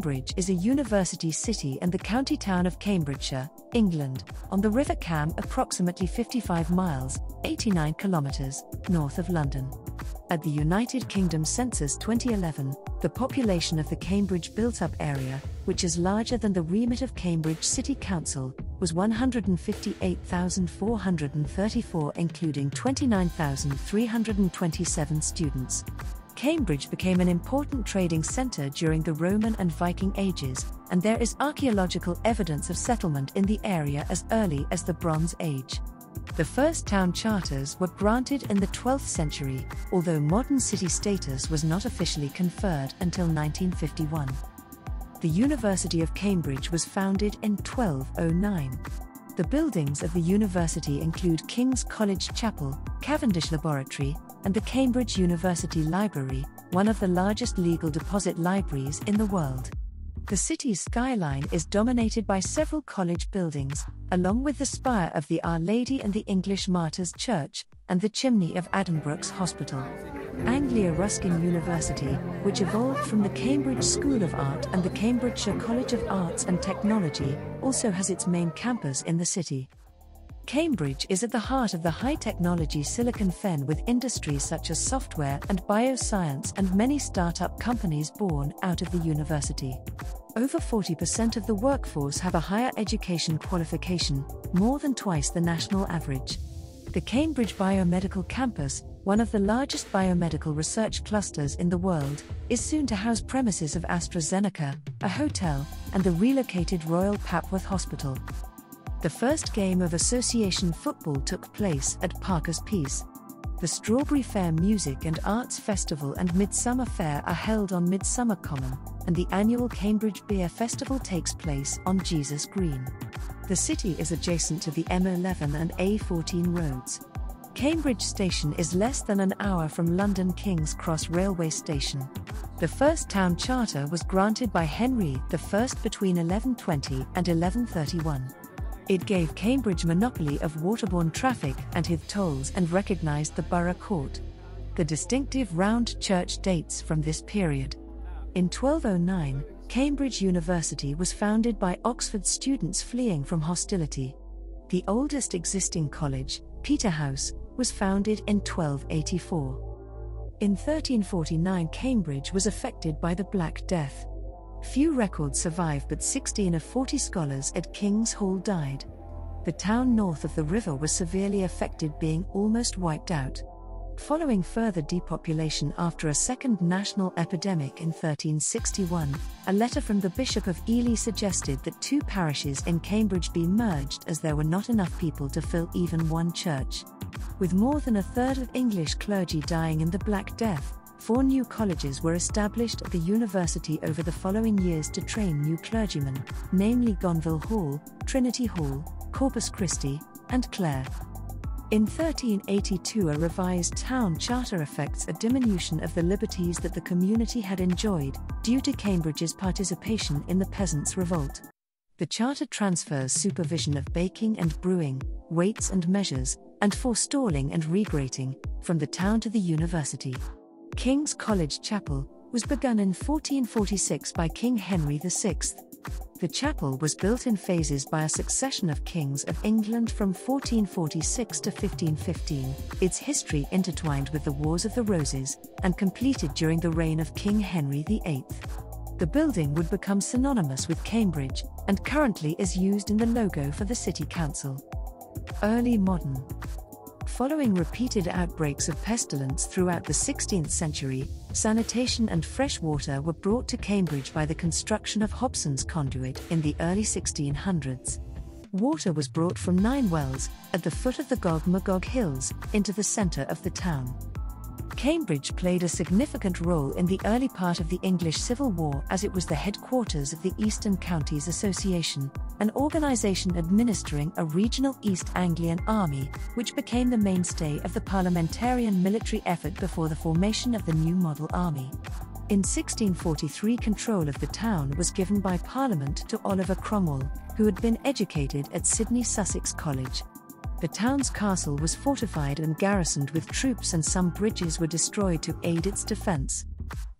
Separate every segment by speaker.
Speaker 1: Cambridge is a university city and the county town of Cambridgeshire, England, on the River Cam, approximately 55 miles, 89 kilometres, north of London. At the United Kingdom Census 2011, the population of the Cambridge built-up area, which is larger than the remit of Cambridge City Council, was 158,434, including 29,327 students. Cambridge became an important trading centre during the Roman and Viking ages, and there is archaeological evidence of settlement in the area as early as the Bronze Age. The first town charters were granted in the 12th century, although modern city status was not officially conferred until 1951. The University of Cambridge was founded in 1209. The buildings of the university include King's College Chapel, Cavendish Laboratory, and the Cambridge University Library, one of the largest legal deposit libraries in the world. The city's skyline is dominated by several college buildings, along with the spire of the Our Lady and the English Martyrs Church, and the chimney of Addenbrooke's Hospital. Anglia Ruskin University, which evolved from the Cambridge School of Art and the Cambridgeshire College of Arts and Technology, also has its main campus in the city. Cambridge is at the heart of the high-technology Silicon Fen, with industries such as software and bioscience and many start-up companies born out of the university. Over 40% of the workforce have a higher education qualification, more than twice the national average. The Cambridge Biomedical Campus, one of the largest biomedical research clusters in the world, is soon to house premises of AstraZeneca, a hotel, and the relocated Royal Papworth Hospital. The first game of association football took place at Parker's Piece. The Strawberry Fair Music and Arts Festival and Midsummer Fair are held on Midsummer Common, and the annual Cambridge Beer Festival takes place on Jesus Green. The city is adjacent to the M11 and A14 roads. Cambridge Station is less than an hour from London King's Cross Railway Station. The first town charter was granted by Henry I between 1120 and 1131. It gave Cambridge monopoly of waterborne traffic and Hythe tolls and recognised the borough court. The distinctive round church dates from this period. In 1209, Cambridge University was founded by Oxford students fleeing from hostility. The oldest existing college, Peterhouse, was founded in 1284. In 1349, Cambridge was affected by the Black Death. Few records survive, but 16 of 40 scholars at King's Hall died. The town north of the river was severely affected, being almost wiped out. Following further depopulation after a second national epidemic in 1361, a letter from the Bishop of Ely suggested that two parishes in Cambridge be merged, as there were not enough people to fill even one church. With more than a third of English clergy dying in the Black Death, 4 new colleges were established at the university over the following years to train new clergymen, namely Gonville Hall, Trinity Hall, Corpus Christi, and Clare. In 1382, a revised town charter effects a diminution of the liberties that the community had enjoyed due to Cambridge's participation in the Peasants' Revolt. The charter transfers supervision of baking and brewing, weights and measures, and forestalling and regrating, from the town to the university. King's College Chapel was begun in 1446 by King Henry VI. The chapel was built in phases by a succession of kings of England from 1446 to 1515, its history intertwined with the Wars of the Roses, and completed during the reign of King Henry VIII. The building would become synonymous with Cambridge, and currently is used in the logo for the City Council. Early modern. Following repeated outbreaks of pestilence throughout the 16th century, sanitation and fresh water were brought to Cambridge by the construction of Hobson's Conduit in the early 1600s. Water was brought from 9 wells, at the foot of the Gog Magog Hills, into the centre of the town. Cambridge played a significant role in the early part of the English Civil War, as it was the headquarters of the Eastern Counties Association, an organisation administering a regional East Anglian army, which became the mainstay of the parliamentarian military effort before the formation of the new model army. In 1643, control of the town was given by Parliament to Oliver Cromwell, who had been educated at Sidney Sussex College. The town's castle was fortified and garrisoned with troops, and some bridges were destroyed to aid its defence.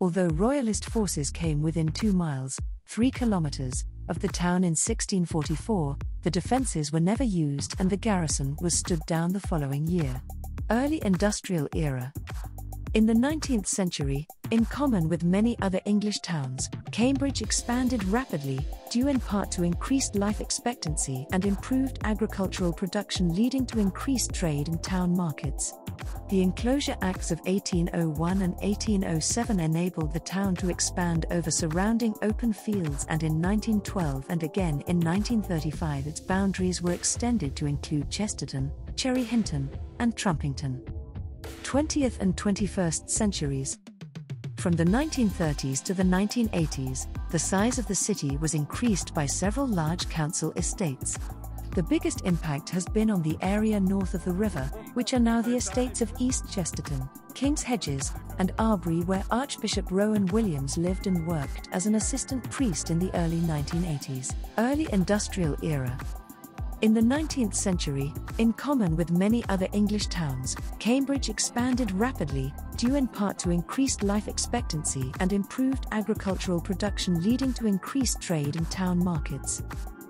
Speaker 1: Although royalist forces came within 2 miles, 3 kilometers, of the town in 1644, the defences were never used and the garrison was stood down the following year. Early industrial era. In the 19th century, in common with many other English towns, Cambridge expanded rapidly, due in part to increased life expectancy and improved agricultural production, leading to increased trade in town markets. The Enclosure Acts of 1801 and 1807 enabled the town to expand over surrounding open fields, and in 1912 and again in 1935 its boundaries were extended to include Chesterton, Cherry Hinton, and Trumpington. 20th and 21st centuries. From the 1930s to the 1980s, the size of the city was increased by several large council estates. The biggest impact has been on the area north of the river, which are now the estates of East Chesterton, King's Hedges, and Arbury, where Archbishop Rowan Williams lived and worked as an assistant priest in the early 1980s. Early industrial era. In the 19th century, in common with many other English towns, Cambridge expanded rapidly, due in part to increased life expectancy and improved agricultural production, leading to increased trade in town markets.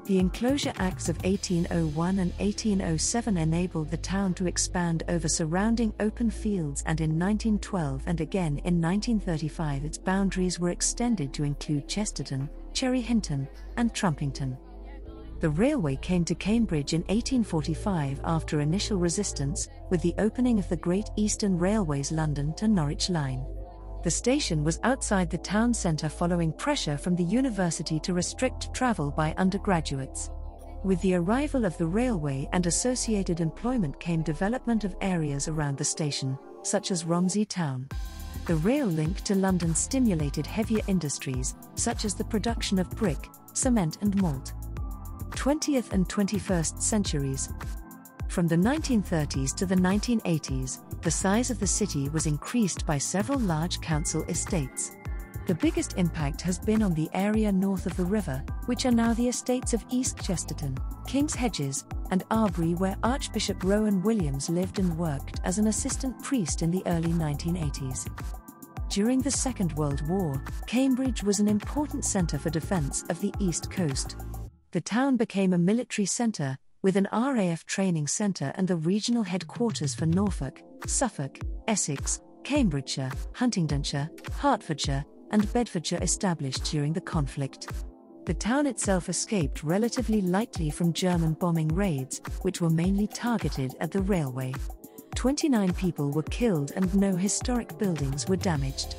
Speaker 1: The Enclosure Acts of 1801 and 1807 enabled the town to expand over surrounding open fields, and in 1912 and again in 1935 its boundaries were extended to include Chesterton, Cherry Hinton, and Trumpington. The railway came to Cambridge in 1845 after initial resistance, with the opening of the Great Eastern Railway's London to Norwich line. The station was outside the town centre following pressure from the university to restrict travel by undergraduates. With the arrival of the railway and associated employment came development of areas around the station, such as Romsey Town. The rail link to London stimulated heavier industries, such as the production of brick, cement and malt. 20th and 21st centuries. From the 1930s to the 1980s, the size of the city was increased by several large council estates. The biggest impact has been on the area north of the river, which are now the estates of East Chesterton, King's Hedges, and Arbury, where Archbishop Rowan Williams lived and worked as an assistant priest in the early 1980s. During the Second World War, Cambridge was an important centre for defence of the East Coast. The town became a military centre, with an RAF training centre and the regional headquarters for Norfolk, Suffolk, Essex, Cambridgeshire, Huntingdonshire, Hertfordshire, and Bedfordshire established during the conflict. The town itself escaped relatively lightly from German bombing raids, which were mainly targeted at the railway. 29 people were killed and no historic buildings were damaged.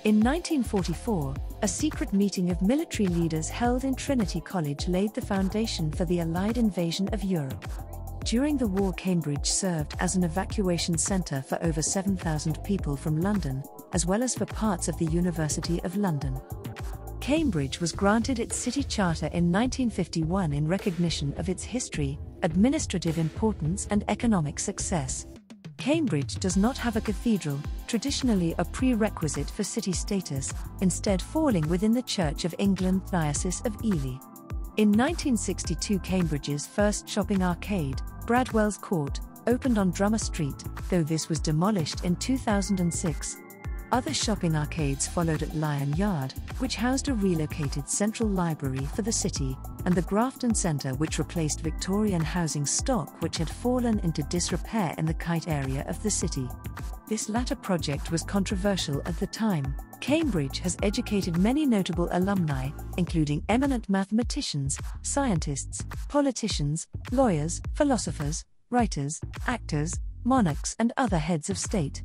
Speaker 1: In 1944, a secret meeting of military leaders held in Trinity College laid the foundation for the Allied invasion of Europe. During the war, Cambridge served as an evacuation centre for over 7,000 people from London, as well as for parts of the University of London. Cambridge was granted its city charter in 1951 in recognition of its history, administrative importance and economic success. Cambridge does not have a cathedral, traditionally a prerequisite for city status, instead falling within the Church of England Diocese of Ely. In 1962, Cambridge's first shopping arcade, Bradwell's Court, opened on Drummer Street, though this was demolished in 2006. Other shopping arcades followed at Lion Yard, which housed a relocated central library for the city, and the Grafton Centre, which replaced Victorian housing stock which had fallen into disrepair in the Kite area of the city. This latter project was controversial at the time. Cambridge has educated many notable alumni, including eminent mathematicians, scientists, politicians, lawyers, philosophers, writers, actors, monarchs, and other heads of state.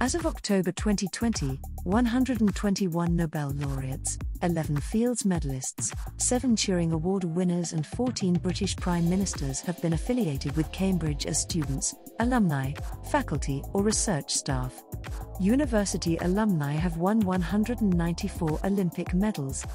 Speaker 1: As of October 2020, 121 Nobel laureates, 11 Fields medalists, 7 Turing Award winners and 14 British Prime Ministers have been affiliated with Cambridge as students, alumni, faculty or research staff. University alumni have won 194 Olympic medals.